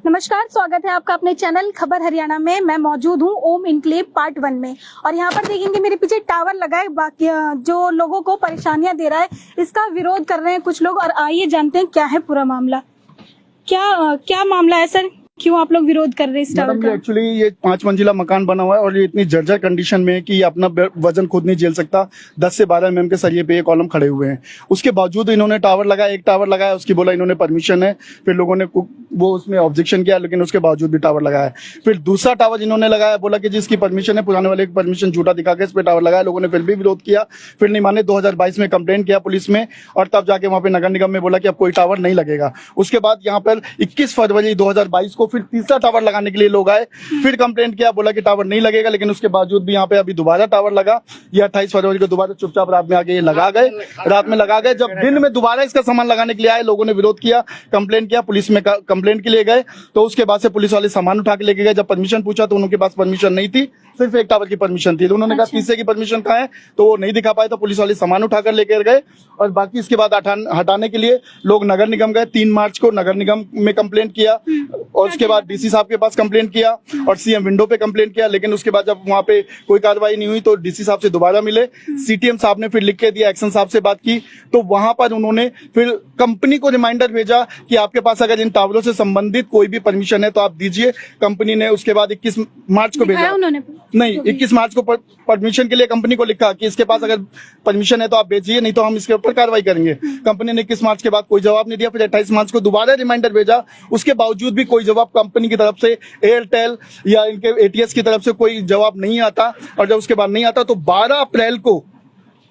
नमस्कार, स्वागत है आपका अपने चैनल खबर हरियाणा में। मैं मौजूद हूं ओम इनक्लेव पार्ट 1 में और यहां पर देखेंगे मेरे पीछे टावर लगा है, बाकी जो लोगों को परेशानियां दे रहा है, इसका विरोध कर रहे हैं कुछ लोग। और आइए जानते हैं क्या है पूरा मामला। क्या मामला है सर, क्यों आप लोग विरोध कर रहे हैं इस टावर का? एक्चुअली ये 5 मंजिला मकान बना हुआ है और ये इतनी जर्जर कंडीशन में है कि ये अपना वजन खुद नहीं झेल सकता। 10 से 12 mm के सरिये पे ये कॉलम खड़े हुए हैं। उसके बावजूद इन्होंने टावर लगाया, एक टावर लगाया, उसकी बोला इन्होंने परमिशन है, फिर लोगों ने वो उसमें ऑब्जेक्शन किया, लेकिन उसके बावजूद भी टावर लगाया। फिर दूसरा टावर इन्होंने लगाया, बोला कि जिसकी परमिशन है, पुराने वाले की परमिशन झूठा दिखा के इस पे टावर लगाया। लोगों ने फिर भी विरोध किया, फिर नहीं माने। 2022 में कंप्लेंट किया पुलिस में और तब जाके वहां पे नगर निगम में बोला कि अब कोई टावर नहीं लगेगा। उसके बाद यहाँ पर 21 फरवरी 2022 को फिर तीसरा टावर लगाने के लिए लोग आए, फिर कंप्लेंट किया, बोला कि टावर नहीं लगेगा, लेकिन उसके बावजूद भी यहाँ पे अभी दोबारा टावर लगा। ये 28 फरवरी को दोबारा चुपचाप रात में आके ये लगा गए, रात में लगा गए। जब दिन में दोबारा इसका सामान लगाने के लिए आए, लोगों ने विरोध किया, कंप्लेंट किया, पुलिस में कंप्लेंट के लिए गए, तो उसके बाद से पुलिस वाले सामान उठा के लेके गए। जब परमिशन पूछा तो उनके पास परमिशन नहीं थी, सिर्फ एक टावर की परमिशन थी। तो उन्होंने कहा तीसरे की परमिशन कहाँ है, तो वो नहीं दिखा पाए, तो पुलिस वाले सामान उठाकर लेकर गए। और बाकी इसके बाद हटाने के लिए लोग नगर निगम गए। 3 मार्च को नगर निगम में कंप्लेंट किया और उसके बाद डीसी साहब के पास कंप्लेंट किया और सीएम विंडो पे कंप्लेंट किया। लेकिन उसके बाद जब वहां पे कोई कार्रवाई नहीं हुई तो डीसी साहब से दोबारा मिले, सीटीएम साहब ने फिर लिख के दिया, एक्शन साहब से बात की, तो वहां पर उन्होंने फिर कंपनी को रिमाइंडर भेजा कि आपके पास अगर इन टावरों से संबंधित कोई भी परमिशन है तो आप दीजिए। कंपनी ने उसके बाद 21 मार्च को भेजा, नहीं 21 मार्च को परमिशन के लिए कंपनी को लिखा कि इसके पास अगर परमिशन है तो आप भेजिए, नहीं तो हम इसके ऊपर कार्रवाई करेंगे। कंपनी ने 21 मार्च के बाद कोई जवाब नहीं दिया। फिर 28 मार्च को दोबारा रिमाइंडर भेजा, उसके बावजूद भी कोई जवाब कंपनी की तरफ से, एयरटेल या इनके एटीएस की तरफ से कोई जवाब नहीं आता। और जब उसके बाद नहीं आता तो 12 अप्रैल को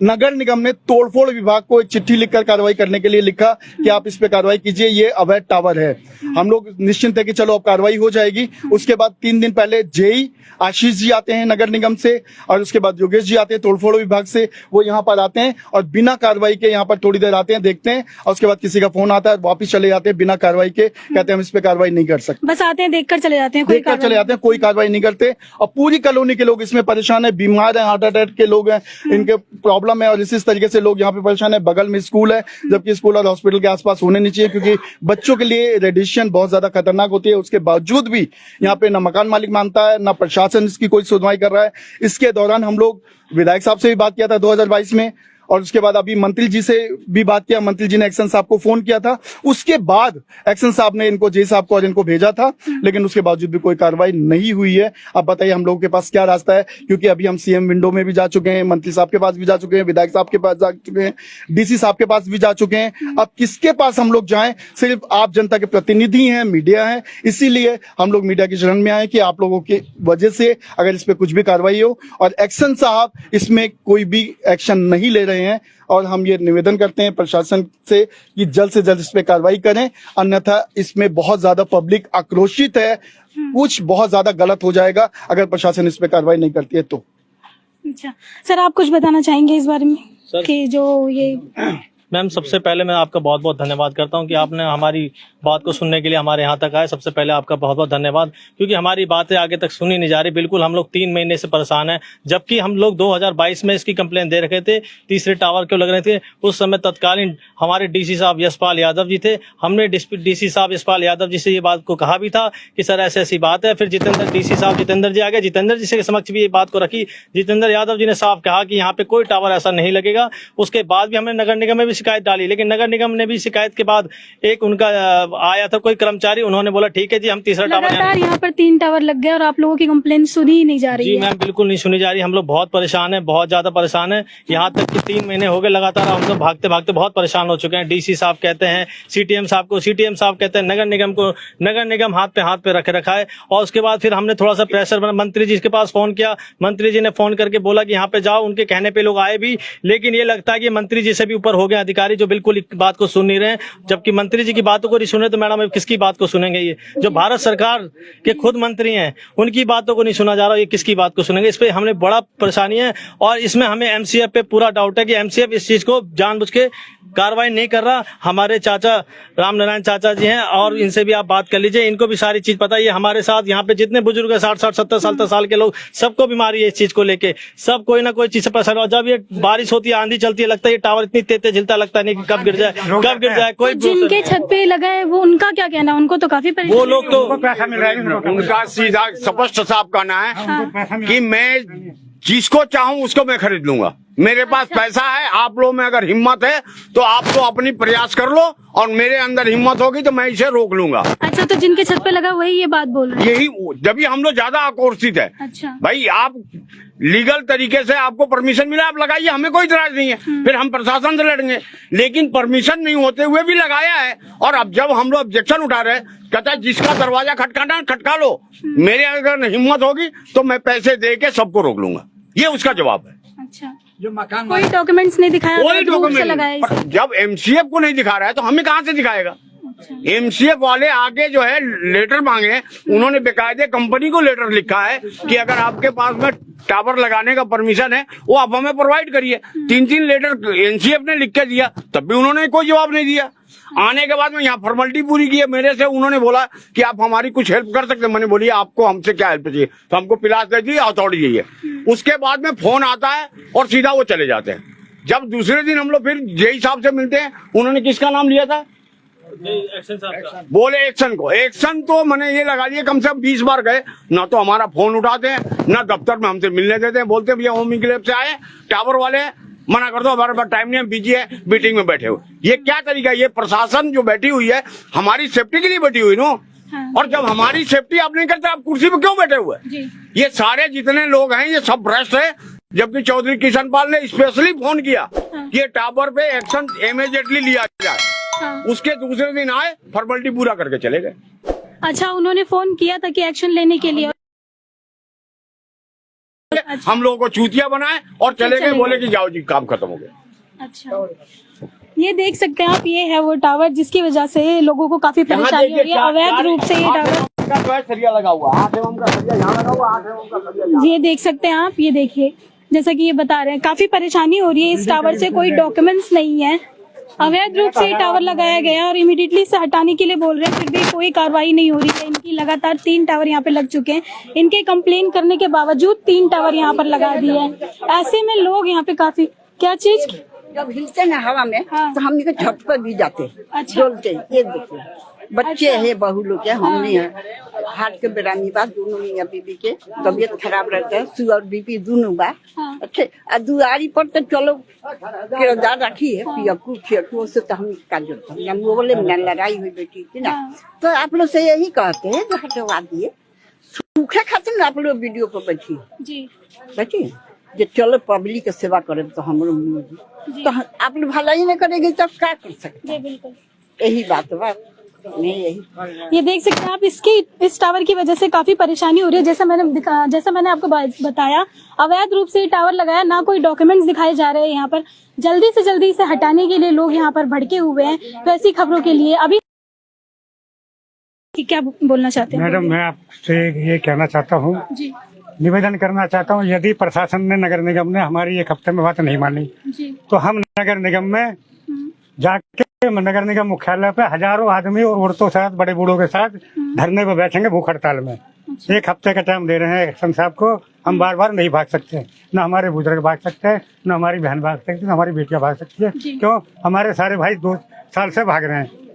नगर निगम ने तोड़फोड़ विभाग को एक चिट्ठी लिखकर कार्रवाई करने के लिए लिखा कि आप इस पे कार्रवाई कीजिए, ये अवैध टावर है। हम लोग निश्चिंत है कि चलो अब कार्रवाई हो जाएगी। उसके बाद 3 दिन पहले जेई आशीष जी आते हैं नगर निगम से और उसके बाद योगेश जी आते हैं तोड़फोड़ विभाग से। वो यहाँ पर आते हैं और बिना कार्रवाई के यहाँ पर थोड़ी देर आते हैं, देखते हैं और उसके बाद किसी का फोन आता है, वापिस चले जाते हैं बिना कार्रवाई के, कहते हैं हम इस पे कार्रवाई नहीं कर सकते। बस आते हैं, देखकर चले जाते हैं, कोई कार्रवाई नहीं करते। और पूरी कॉलोनी के लोग इसमें परेशान है, बीमार है, हार्ट अटैक के लोग हैं, इनके प्रॉब्लम है और इस तरीके से लोग यहाँ पे परेशान है। बगल में स्कूल है, जबकि स्कूल और हॉस्पिटल के आसपास होने नहीं चाहिए, क्योंकि बच्चों के लिए रेडिएशन बहुत ज्यादा खतरनाक होती है। उसके बावजूद भी यहाँ पे ना मकान मालिक मानता है, ना प्रशासन इसकी कोई सुनवाई कर रहा है। इसके दौरान हम लोग विधायक साहब से भी बात किया था 2022 में और उसके बाद अभी मंत्री जी से भी बात किया। मंत्री जी ने एक्शन साहब को फोन किया था, उसके बाद एक्शन साहब ने इनको जे साहब को और इनको भेजा था, लेकिन उसके बावजूद भी कोई कार्रवाई नहीं हुई है। अब बताइए हम लोगों के पास क्या रास्ता है, क्योंकि अभी हम सीएम विंडो में भी जा चुके हैं, मंत्री साहब के पास भी जा चुके हैं, विधायक साहब के पास जा चुके हैं, डीसी साहब के पास भी जा चुके हैं। अब किसके पास हम लोग जाएं? सिर्फ आप जनता के प्रतिनिधि हैं, मीडिया है, इसीलिए हम लोग मीडिया की शरण में आए कि आप लोगों की वजह से अगर इस पे कुछ भी कार्रवाई हो। और एक्शन साहब इसमें कोई भी एक्शन नहीं ले रहे हैं और हम ये निवेदन करते हैं प्रशासन से कि जल्द से जल्द इस पे कार्रवाई करें, अन्यथा इसमें बहुत ज्यादा पब्लिक आक्रोशित है। कुछ बहुत ज्यादा गलत हो जाएगा अगर प्रशासन इस पे कार्रवाई नहीं करती है तो। अच्छा सर, आप कुछ बताना चाहेंगे इस बारे में कि जो ये मैम, सबसे पहले मैं आपका बहुत बहुत धन्यवाद करता हूं कि आपने हमारी बात को सुनने के लिए हमारे यहाँ तक आए। सबसे पहले आपका बहुत बहुत धन्यवाद, क्योंकि हमारी बातें आगे तक सुनी नहीं जा रही। बिल्कुल हम लोग 3 महीने से परेशान हैं, जबकि हम लोग 2022 में इसकी कंप्लेन दे रखे थे, तीसरे टावर क्यों लग रहे थे। उस समय तत्कालीन हमारे डीसी साहब यशपाल यादव जी थे। हमने डीसी साहब यशपाल यादव जी से ये बात को कहा भी था कि सर ऐसी ऐसी बात है। फिर डीसी साहब जितेंद्र जी आ गए, जितेंद्र जी से समक्ष भी ये बात को रखी। जितेंद्र यादव जी ने साफ कहा कि यहाँ पे कोई टावर ऐसा नहीं लगेगा। उसके बाद भी हमने नगर निगम में भी शिकायत डाली, लेकिन नगर निगम ने भी शिकायत के बाद एक उनका आया था कोई कर्मचारी, उन्होंने बोला ठीक है जी हम तीसरा टावर यहाँ पर 3 टावर लग गए और आप लोगों की कंप्लेन सुनी ही नहीं जा रही है। जी मैम, बिल्कुल नहीं सुनी जा रही। हम लोग बहुत परेशान है, बहुत ज्यादा परेशान है। यहाँ तक कि 3 महीने हो गए लगातार हम लोग भागते भागते बहुत परेशान हो चुके हैं। डीसी साहब कहते हैं सीटीएम साहब को, सीटीएम साहब कहते हैं नगर निगम को, नगर निगम हाथ पे रखे रखा है। और उसके बाद फिर हमने थोड़ा सा प्रेशर बना, मंत्री जी के पास फोन किया, मंत्री जी ने फोन करके बोला कि यहाँ पे जाओ, उनके कहने पे लोग आए भी। लेकिन ये लगता है कि मंत्री जी से भी ऊपर हो गए अधिकारी, जो बिल्कुल बात को सुन नहीं रहे हैं। जबकि मंत्री जी की बातों को नहीं सुने तो मैडम किसकी बात को सुनेंगे? ये जो भारत सरकार के खुद मंत्री हैं उनकी बातों को नहीं सुना जा रहा, ये किसकी बात को सुनेंगे? इस पे हमें बड़ा परेशानी है और इसमें हमें एमसीएफ पे पूरा डाउट है कि एमसीएफ इस चीज को जानबूझ के कार्रवाई नहीं कर रहा। हमारे चाचा राम नारायण चाचा जी हैं और इनसे भी आप बात कर लीजिए, इनको भी सारी चीज पता है। ये हमारे साथ यहाँ पे जितने बुजुर्ग है 60-60, 70 साल के लोग, सबको बीमारी है इस चीज को लेके, सब कोई ना कोई चीज से परेशान। और जब ये बारिश होती है, आंधी चलती है, लगता है ये टावर इतनी तेज झिलता लगता नहीं कि कब गिर जाए कोई तो जिनके छत पे लगा है वो उनका क्या कहना है? उनको तो काफी वो लोग तो उनका सीधा स्पष्ट साफ कहना है कि मैं जिसको चाहूँ उसको मैं खरीद लूंगा। मेरे पास पैसा है, आप लोग में अगर हिम्मत है तो आप तो अपनी प्रयास कर लो, और मेरे अंदर हिम्मत होगी तो मैं इसे रोक लूंगा। अच्छा, तो जिनके छत पे लगा वही ये बात बोल रहे हैं? यही जब भी हम लोग ज्यादा आक्रोशित है। अच्छा भाई आप लीगल तरीके से आपको परमिशन मिला, आप लगाइए, हमें कोई इतराज नहीं है, फिर हम प्रशासन से लड़ेंगे। लेकिन परमिशन नहीं होते हुए भी लगाया है, और अब जब हम लोग ऑब्जेक्शन उठा रहे हैं, कहता है जिसका दरवाजा खटकाना खटका लो, मेरे अगर हिम्मत होगी तो मैं पैसे दे के सबको रोक लूंगा। ये उसका जवाब है। अच्छा, जो मकान कोई डॉक्यूमेंट्स नहीं दिखाया, कोई डॉक्यूमेंट डॉक्यूमेंट जब एमसीएफ को नहीं दिखा रहा है तो हमें कहाँ से दिखाएगा? एमसीएफ वाले आगे जो है लेटर मांगे, उन्होंने बेकायदे कंपनी को लेटर लिखा है कि अगर आपके पास में टावर लगाने का परमिशन है वो आप हमें प्रोवाइड करिए। 3 लेटर एनसीएफ ने लिख के दिया, तब भी उन्होंने कोई जवाब नहीं दिया। आने के बाद में यहाँ फॉर्मेलिटी पूरी की है मेरे से, उन्होंने बोला कि आप हमारी कुछ हेल्प कर सकते हैं। मैंने बोली आपको हमसे क्या हेल्प चाहिए? तो हमको पिलास दे दी, अथॉरिटी चाहिए। उसके बाद में फोन आता है और सीधा वो चले जाते हैं। जब दूसरे दिन हम लोग फिर जेई साहब से मिलते हैं, उन्होंने किसका नाम लिया था? बोले एक्शन को। एक्शन तो मैंने ये लगा लिया, कम से कम 20 बार गए, ना तो हमारा फोन उठाते हैं, ना दफ्तर में हमसे मिलने देते हैं। बोलते भैया होम इनक्लेव से आए, टावर वाले मना कर दो, हमारे पास टाइम नहीं है, बिजी है, मीटिंग में बैठे हुए। ये क्या तरीका है? ये प्रशासन जो बैठी हुई है हमारी सेफ्टी के लिए बैठी हुई नो। हाँ। और जब हमारी सेफ्टी आप नहीं करते, आप कुर्सी पे क्यों बैठे हुए? ये सारे जितने लोग हैं ये सब भ्रष्ट है। जबकि चौधरी किशन पाल ने स्पेशली फोन किया कि ये टावर पे एक्शन इमीडिएटली लिया जाए। हाँ। उसके दूसरे दिन आए, फॉर्मेलिटी पूरा करके चले गए। अच्छा, उन्होंने फोन किया था कि एक्शन लेने के लिए? अच्छा। हम लोगों को चूतिया बनाए और चले गए, बोले कि जाओ जी काम खत्म हो गया। अच्छा, ये देख सकते हैं आप, ये है वो टावर जिसकी वजह से लोगों को काफी परेशानी हो रही है। अवैध रूप से ये टावर सरिया लगा हुआ, 8 एम का सरिया यहाँ लगा हुआ, 8 एम का सरिया। ये देख सकते हैं आप, ये देखिए, जैसा कि ये बता रहे हैं काफी परेशानी हो रही है इस टावर से। कोई डॉक्यूमेंट्स नहीं है, अवैध रूप से टावर लगाया गया और इमीडिएटली से हटाने के लिए बोल रहे हैं, फिर भी कोई कार्रवाई नहीं हो रही है। इनकी लगातार 3 टावर यहाँ पे लग चुके हैं। इनके कंप्लेन करने के बावजूद 3 टावर यहाँ पर लगा दिए हैं। ऐसे में लोग यहाँ पे काफी क्या चीज जब हिलते ना हवा में, हाँ। तो हमने छत पर भी जाते, अच्छा। डोलते। ये देखिए बच्चे है, बहू लोग है, हमने है, हार्ट के बेरामी बा, दोनों मियाँ बीबी के तबियत खराब रहता है, शुगर बीपी दोनों बा। हाँ। अच्छा, दुआरी पर तो चलो किरदार रखी है, पिया कुछ से तो हम का जोड़ते हैं, बोले ना लड़ाई हुई बेटी थी ना। तो आप लोग से यही कहते हैं जो हटवा दिए, सूखे खाते ना आप लोग वीडियो पर बैठिए, जो चलो पब्लिक की सेवा करे तो हम लोग, तो आप लोग भलाई नहीं करेंगे तब क्या कर सकते? बिल्कुल, यही बात है। नहीं, यही ये देख सकते हैं आप, इस टावर की वजह से काफी परेशानी हो रही है। जैसा मैंने आपको बताया, अवैध रूप से टावर लगाया, ना कोई डॉक्यूमेंट्स दिखाए जा रहे हैं यहाँ पर। जल्दी से जल्दी इसे हटाने के लिए लोग यहाँ पर भड़के हुए हैं। तो ऐसी खबरों के लिए अभी क्या बोलना चाहते हैं? मैडम, मैं आपसे ये कहना चाहता हूँ, निवेदन करना चाहता हूँ, यदि प्रशासन ने, नगर निगम ने हमारी 1 हफ्ते में बात नहीं मानी तो हम नगर निगम में जाके नगर निगम मुख्यालय पे हजारों आदमी और औरतों के साथ, बड़े बूढ़ों के साथ धरने पे बैठेंगे भूख हड़ताल में। 1 हफ्ते का टाइम दे रहे हैं एक्शन साहब को। हम बार बार नहीं भाग सकते, न हमारे बुजुर्ग भाग सकते हैं, न हमारी बहन भाग सकती है, न हमारी बेटियां भाग सकती है। क्यों? हमारे सारे भाई 2 साल से भाग रहे हैं।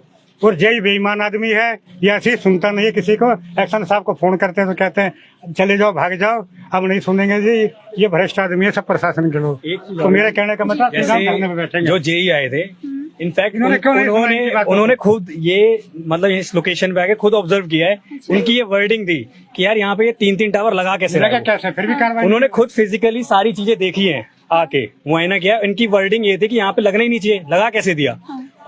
और जय बेईमान आदमी है, ये ऐसी सुनता नहीं है किसी को। एक्शन साहब को फोन करते हैं तो कहते हैं चले जाओ, भाग जाओ, अब नहीं सुनेंगे जी, ये भ्रष्ट आदमी है, सब प्रशासन के लोग। तो मेरे कहने का मतलब जो जेई आए थे, इनफैक्ट उन्होंने खुद ये मतलब इस लोकेशन पे आके खुद ऑब्जर्व किया है। उनकी ये वर्डिंग थी कि यार यहाँ पे ये 3 टावर लगा कैसे फिर भी कार्रवाई। उन्होंने खुद फिजिकली सारी चीजें देखी हैं, आके मुआयना किया। इनकी वर्डिंग ये थी कि यहाँ पे लगना ही नहीं चाहिए, लगा कैसे दिया।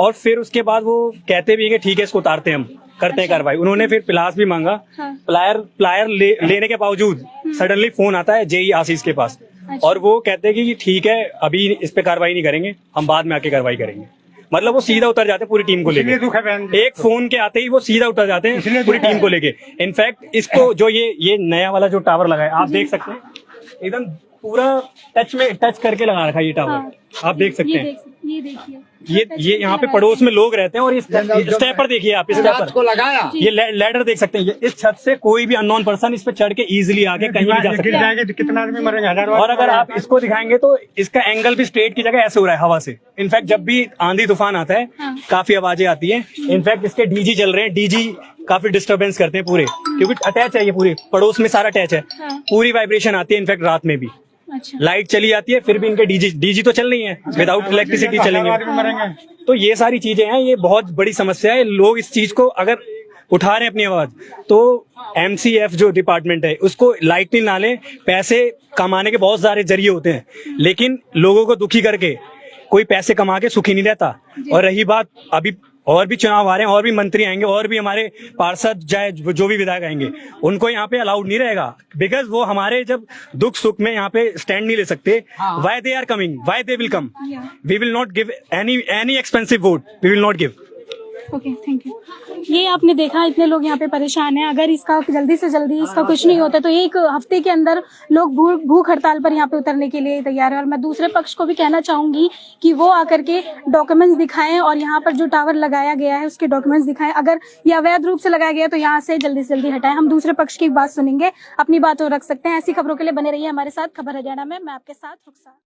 और फिर उसके बाद वो कहते भी है कि ठीक है, इसको उतारते हैं, हम करते हैं कार्रवाई। उन्होंने फिर पिलास भी मांगा। प्लायर लेने के बावजूद सडनली फोन आता है जेई आशीष के पास, और वो कहते हैं कि ठीक है, अभी इस पे कार्रवाई नहीं करेंगे, हम बाद में आके कार्रवाई करेंगे। मतलब वो सीधा उतर जाते हैं पूरी टीम को लेके। एक फोन के आते ही वो सीधा उतर जाते हैं पूरी टीम को लेके। इनफैक्ट इसको जो ये नया वाला जो टावर लगा है, आप देख सकते हैं, एकदम पूरा टच करके लगा रखा है ये टावर। हाँ। आप देख सकते हैं, ये देखिए ये यहाँ पे पड़ोस में लोग रहते हैं। और इस स्टेप पर देखिए आप, इस स्टेप पर लगाया ये लैडर देख सकते हैं। इस छत से कोई भी अननोन पर्सन इस पे चढ़ के इजीली आके कहीं भी जा सकता गिर है। जाएंगे तो कितना आदमी मरेंगे, हजारों और आदमी अगर आप मरेंगे। इसको दिखाएंगे तो इसका एंगल भी स्ट्रेट की जगह ऐसे हो रहा है हवा से। इनफैक्ट जब भी आंधी तूफान आता है काफी आवाजें आती है। इनफैक्ट इसके डीजी चल रहे हैं, डीजी काफी डिस्टर्बेंस करते हैं पूरे, क्योंकि अटैच है ये पूरे पड़ोस में, सारा अटैच है। पूरी वाइब्रेशन आती है इनफैक्ट रात में भी। अच्छा। लाइट चली जाती है फिर भी इनके डीजी तो चल रही है, विदाउट इलेक्ट्रिसिटी हजारों आदमी चलेंगे। मरेंगे। तो ये सारी चीजें हैं, ये बहुत बड़ी समस्या है। लोग इस चीज को अगर उठा रहे हैं अपनी आवाज, तो MCF जो डिपार्टमेंट है उसको लाइटली ना ले। पैसे कमाने के बहुत सारे जरिए होते हैं, लेकिन लोगों को दुखी करके कोई पैसे कमा के सुखी नहीं रहता। और रही बात, अभी और भी चुनाव आ रहे हैं, और भी मंत्री आएंगे, और भी हमारे पार्षद चाहे जो भी विधायक आएंगे, उनको यहाँ पे अलाउड नहीं रहेगा। बिकॉज वो हमारे जब दुख सुख में यहाँ पे स्टैंड नहीं ले सकते। Why they are coming, why they will come, we will not give any expensive vote, we will not give. Okay, thank you. ये आपने देखा, इतने लोग यहाँ पे परेशान हैं। अगर इसका जल्दी से जल्दी इसका कुछ नहीं होता तो एक हफ्ते के अंदर लोग भूख हड़ताल पर यहाँ पे उतरने के लिए तैयार है। और मैं दूसरे पक्ष को भी कहना चाहूंगी कि वो आकर के डॉक्यूमेंट्स दिखाएं और यहाँ पर जो टावर लगाया गया है उसके डॉक्यूमेंट्स दिखाएं। अगर ये अवैध रूप से लगाया गया तो यहाँ से जल्दी से जल्दी हटाएं। हम दूसरे पक्ष की बात सुनेंगे, अपनी बात और रख सकते हैं। ऐसी खबरों के लिए बने रहिए हमारे साथ खबर हरियाणा में। मैं आपके साथ रुखसार।